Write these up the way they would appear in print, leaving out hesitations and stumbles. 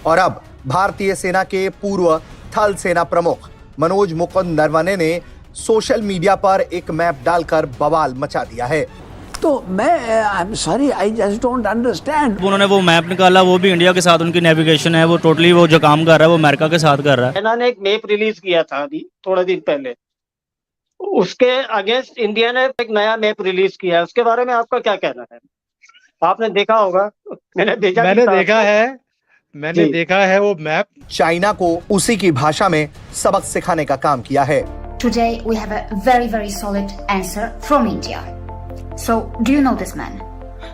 और अब भारतीय सेना के पूर्व थल सेना प्रमुख मनोज मुकुंद नरवणे ने सोशल मीडिया पर एक मैप डालकर बवाल मचा दिया है। तो मैं I am sorry, I just don't understand. उन्होंने वो मैप निकाला, वो भी इंडिया के साथ उनकी नेविगेशन है, वो टोटली वो जो काम कर रहा है वो अमेरिका के साथ कर रहा है। चाइना ने एक मैप रिलीज किया था अभी थोड़े दिन पहले, उसके अगेंस्ट इंडिया ने एक नया मैप रिलीज किया है। उसके बारे में आपका क्या कहना है? आपने देखा होगा, मैंने भेजा भी था आपको। मैंने देखा है वो मैप। चाइना को उसी की भाषा में सबक सिखाने का काम किया है। Today we have a very, very solid answer from India. So, do you know this man?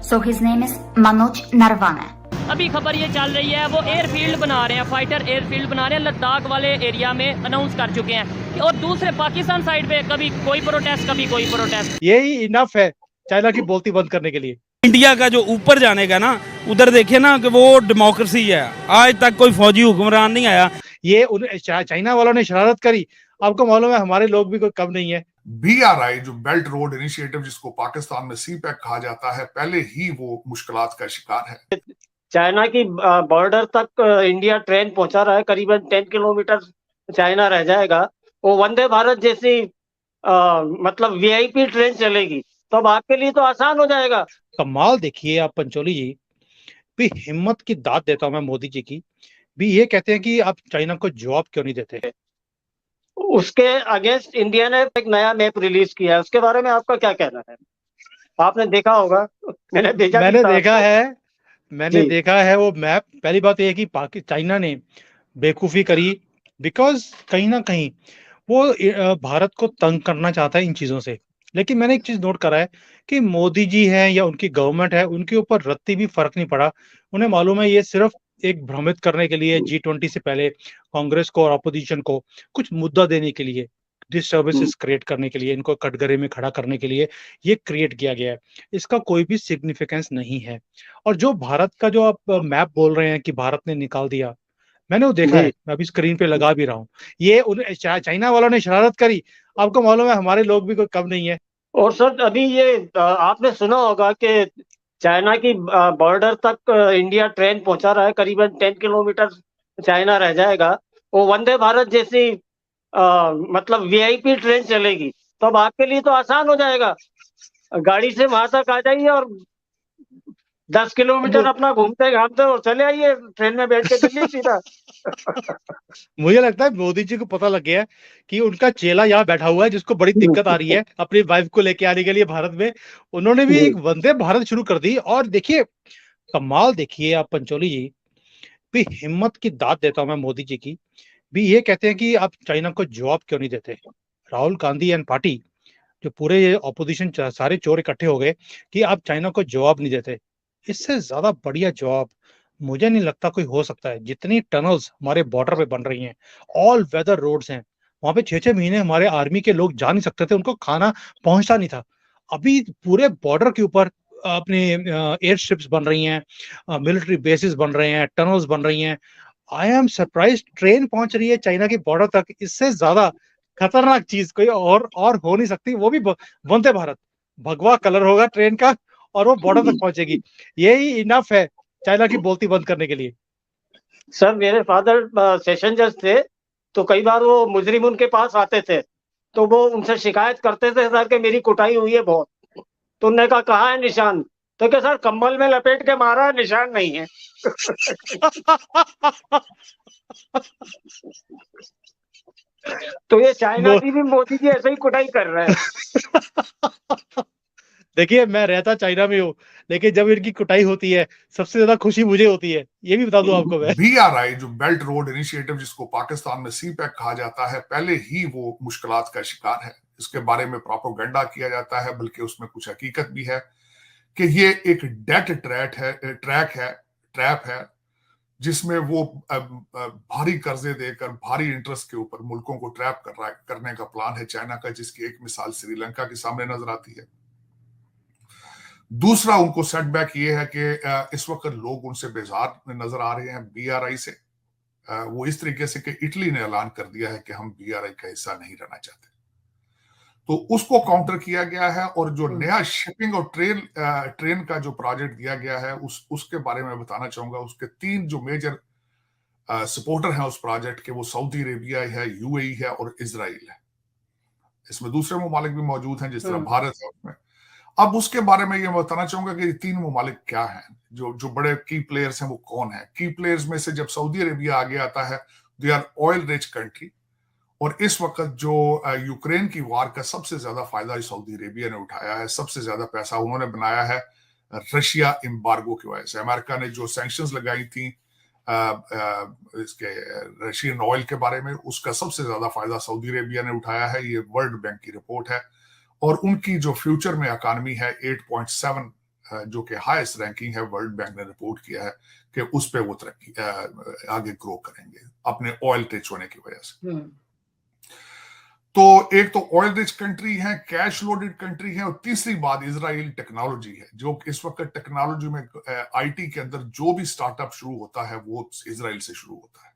So his name is Manoj Narvane. अभी खबर ये चल रही है वो एयरफील्ड बना रहे हैं, फाइटर एयरफील्ड बना रहे हैं लद्दाख वाले एरिया में, अनाउंस कर चुके हैं। और दूसरे पाकिस्तान साइड पे कभी कोई प्रोटेस्ट, कभी कोई प्रोटेस्ट। यही इनफ है चाइना की बोलती बंद करने के लिए। इंडिया का जो ऊपर जाने का ना, उधर देखिए ना कि वो डेमोक्रेसी है, आज तक कोई फौजी हुक्मरान नहीं आया। ये चाइना वालों ने शरारत करी, आपको मालूम है हमारे लोग भी कोई कम नहीं है। BRI जो बेल्ट रोड इनिशिएटिव जिसको पाकिस्तान में CPEC कहा जाता है, पहले ही वो मुश्किलात का शिकार है। चाइना की बॉर्डर तक इंडिया ट्रेन पहुंचा रहा है, करीबन 10 किलोमीटर चाइना रह जाएगा। वो वंदे भारत जैसी मतलब VIP ट्रेन चलेगी, तो अब आपके लिए तो आसान हो जाएगा। कमाल देखिए आप पंचोली जी, भी हिम्मत की दाद देता हूं मैं मोदी जी की, भी ये कहते हैं कि आप चाइना को जवाब क्यों नहीं देते। उसके अगेंस्ट इंडिया ने एक नया मैप रिलीज किया है। उसके बारे में आपका क्या कहना है? आपने देखा होगा, मैंने भेजा भी था आपको। मैंने देखा है वो मैप। पहली बात यह है कि चाइना ने बेवकूफी करी, बिकॉज कहीं ना कहीं वो भारत को तंग करना चाहता है इन चीजों से। लेकिन मैंने एक चीज नोट करा है कि मोदी जी हैं या उनकी गवर्नमेंट है, उनके ऊपर रत्ती भी फर्क नहीं पड़ा। उन्हें मालूम है ये सिर्फ एक भ्रमित करने के लिए, G20 से पहले कांग्रेस को और अपोजिशन को कुछ मुद्दा देने के लिए, डिस्टर्बेंसेस क्रिएट करने के लिए, इनको कटघरे में खड़ा करने के लिए ये क्रिएट किया गया है। इसका कोई भी सिग्निफिकेंस नहीं है। और जो भारत का जो आप मैप बोल रहे हैं कि भारत ने निकाल दिया, मैंने वो देखा है, मैं अभी स्क्रीन पे लगा भी रहा हूँ। ये चाइना वालों ने शरारत करी, आपको मालूम है हमारे लोग भी कोई कम नहीं है। और सर अभी ये आपने सुना होगा कि चाइना की बॉर्डर तक इंडिया ट्रेन पहुंचा रहा है, करीबन 10 किलोमीटर चाइना रह जाएगा। वो वंदे भारत जैसी मतलब VIP ट्रेन चलेगी, तो अब आपके लिए तो आसान हो जाएगा। गाड़ी से वहां तक आ जाइए और 10 किलोमीटर अपना घूमते घामते और चले आइए ट्रेन में बैठ के दिल्ली सीधा। मुझे लगता है मोदी जी को पता लग गया कि उनका चेला यहाँ बैठा हुआ है जिसको बड़ी दिक्कत आ रही है अपनी वाइफ को लेके आने के लिए भारत में। उन्होंने भी एक वंदे भारत शुरू कर दी। और देखिए कमाल देखिए आप पंचोली जी, भी हिम्मत की दाद देता हूं मैं मोदी जी की, भी ये कहते हैं कि आप चाइना को जवाब क्यों नहीं देते। राहुल गांधी एंड पार्टी, जो पूरे ऑपोजिशन सारे चोर इकट्ठे हो गए कि आप चाइना को जवाब नहीं देते। इससे ज्यादा बढ़िया जवाब मुझे नहीं लगता कोई हो सकता है। जितनी टनल्स हमारे बॉर्डर पे बन रही हैं, ऑल वेदर रोड्स हैं, वहां पे 6-6 महीने हमारे आर्मी के लोग जा नहीं सकते थे, उनको खाना पहुंचता नहीं था। अभी पूरे बॉर्डर के ऊपर अपने एयर स्ट्रिप्स बन रही हैं, मिलिट्री बेसिस बन रहे हैं, टनल्स बन रही हैं। आई एम सरप्राइज, ट्रेन पहुंच रही है चाइना की बॉर्डर तक। इससे ज्यादा खतरनाक चीज कोई और हो नहीं सकती। वो भी वंदे भारत, भगवा कलर होगा ट्रेन का और वो बॉर्डर तक पहुंचेगी। यही इनफ है चाइना की बोलती बंद करने के लिए। सर मेरे फादर सेशन जज थे, तो कई बार वो मुजरिम उनके पास आते थे, तो वो उनसे शिकायत करते थे सर कि मेरी कुटाई हुई है बहुत। तो उन्होंने कहा कहाँ है निशान? तो क्या सर कंबल में लपेट के मारा है, निशान नहीं है। तो ये चाइना की भी मोदी जी ऐसे ही कुटाई कर रहे हैं। देखिए मैं रहता चाइना में हूँ, लेकिन जब इनकी कुटाई होती है सबसे ज्यादा खुशी मुझे होती है, ये भी बता दूं आपको मैं। BRI जो बेल्ट रोड इनिशिएटिव जिसको पाकिस्तान में CPEC कहा जाता है, पहले ही वो मुश्किलात का शिकार है। इसके बारे में प्रोपेगेंडा किया जाता है, बल्कि उसमें कुछ हकीकत भी है कि ये एक डेट ट्रैप है जिसमें वो भारी कर्जे देकर भारी इंटरेस्ट के ऊपर मुल्कों को ट्रैप करने का प्लान है चाइना का, जिसकी एक मिसाल श्रीलंका के सामने नजर आती है। दूसरा उनको सेटबैक ये है कि इस वक्त लोग उनसे बेजार नजर आ रहे हैं BRI से। वो इस तरीके से कि इटली ने ऐलान कर दिया है कि हम BRI का हिस्सा नहीं रहना चाहते, तो उसको काउंटर किया गया है। और जो नया शिपिंग और ट्रेन का जो प्रोजेक्ट दिया गया है उसके बारे में बताना चाहूंगा। उसके 3 जो मेजर सपोर्टर हैं उस प्रोजेक्ट के, वो सऊदी अरेबिया है, यूएई है और इजराइल है। इसमें दूसरे ममालिक भी मौजूद हैं, जिस तरह भारत है उसमें। अब उसके बारे में ये बताना चाहूंगा कि ये 3 ममालिक क्या हैं, जो बड़े की प्लेयर्स हैं वो कौन है। की प्लेयर्स में से जब सऊदी अरेबिया आगे आता है, they are oil rich country, और इस वक्त जो यूक्रेन की वार का सबसे ज्यादा फायदा सऊदी अरेबिया ने उठाया है, सबसे ज्यादा पैसा उन्होंने बनाया है रशिया एम्बार्गो की वजह से। अमेरिका ने जो सैंक्शंस लगाई थी इसके रशियन ऑयल के बारे में, उसका सबसे ज्यादा फायदा सऊदी अरेबिया ने उठाया है। ये वर्ल्ड बैंक की रिपोर्ट है। और उनकी जो फ्यूचर में इकॉनमी है 8.7, जो कि हाईएस्ट रैंकिंग है, वर्ल्ड बैंक ने रिपोर्ट किया है कि उस पे वो तरक्की आगे ग्रो करेंगे अपने ऑयल रिच होने की वजह से। तो एक तो ऑयल रिच कंट्री है, कैश लोडेड कंट्री है, और तीसरी बात इजराइल टेक्नोलॉजी है। जो इस वक्त टेक्नोलॉजी में आईटी के अंदर जो भी स्टार्टअप शुरू होता है वो इजराइल से शुरू होता है।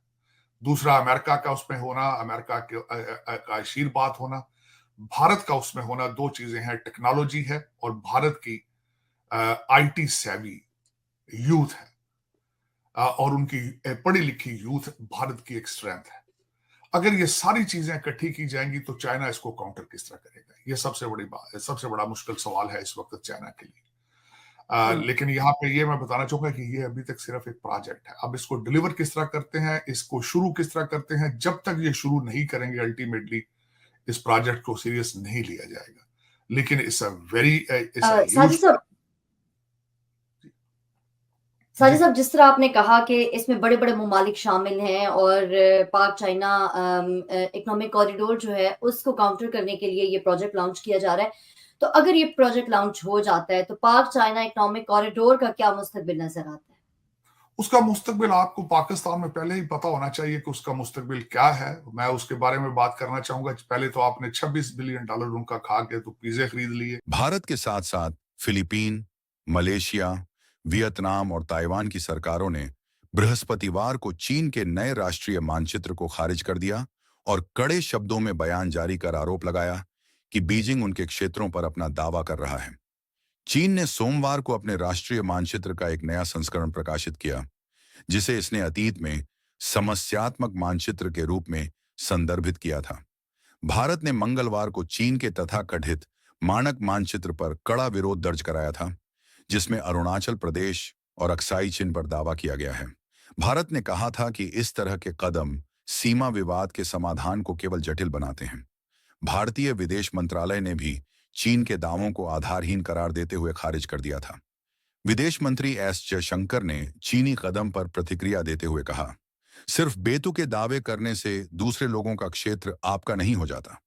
दूसरा अमेरिका का उसमें होना, अमेरिका का आशीर्वाद होना, भारत का उसमें होना। 2 चीजें हैं, टेक्नोलॉजी है और भारत की आईटी सेवी यूथ है, और उनकी पढ़ी लिखी यूथ भारत की एक स्ट्रेंथ है। अगर ये सारी चीजें इकट्ठी की जाएंगी तो चाइना इसको काउंटर किस तरह करेगा? ये सबसे बड़ी बात है, सबसे बड़ा मुश्किल सवाल है इस वक्त चाइना के लिए। लेकिन यहाँ पे ये मैं बताना चाहूंगा कि ये अभी तक सिर्फ एक प्रोजेक्ट है। अब इसको डिलीवर किस तरह करते हैं, इसको शुरू किस तरह करते हैं, जब तक ये शुरू नहीं करेंगे अल्टीमेटली इस प्रोजेक्ट को सीरियस नहीं लिया जाएगा। लेकिन इट्स अ वेरी साजिद साहब, जिस तरह आपने कहा कि इसमें बड़े बड़े ममालिक शामिल हैं और पाक चाइना इकोनॉमिक कॉरिडोर जो है उसको काउंटर करने के लिए ये प्रोजेक्ट लॉन्च किया जा रहा है, तो अगर ये प्रोजेक्ट लॉन्च हो जाता है तो पाक चाइना इकोनॉमिक कॉरिडोर का क्या मुस्तकबिल नजर आता है? उसका मुस्तकबिल आपको पाकिस्तान में पहले ही पता होना चाहिए कि उसका मुस्तकबिल क्या है। मैं उसके बारे में बात करना चाहूंगा। पहले तो आपने $26 बिलियन उनका खा के तो पिज्जे खरीद लिए। भारत के साथ साथ फिलीपीन, मलेशिया, वियतनाम और ताइवान की सरकारों ने बृहस्पतिवार को चीन के नए राष्ट्रीय मानचित्र को खारिज कर दिया और कड़े शब्दों में बयान जारी कर आरोप लगाया कि बीजिंग उनके क्षेत्रों पर अपना दावा कर रहा है। चीन ने सोमवार को अपने राष्ट्रीय मानचित्र का एक नया संस्करण प्रकाशित किया, जिसे इसने अतीत में समस्यात्मक मानचित्र के रूप में संदर्भित किया था। भारत ने मंगलवार को चीन के तथाकथित मानक मानचित्र पर कड़ा विरोध दर्ज कराया था, जिसमें अरुणाचल प्रदेश और अक्साई चिन पर दावा किया गया है। भारत ने कहा था कि इस तरह के कदम सीमा विवाद के समाधान को केवल जटिल बनाते हैं। भारतीय विदेश मंत्रालय ने भी चीन के दावों को आधारहीन करार देते हुए खारिज कर दिया था। विदेश मंत्री एस जयशंकर ने चीनी कदम पर प्रतिक्रिया देते हुए कहा, सिर्फ बेतुके दावे करने से दूसरे लोगों का क्षेत्र आपका नहीं हो जाता।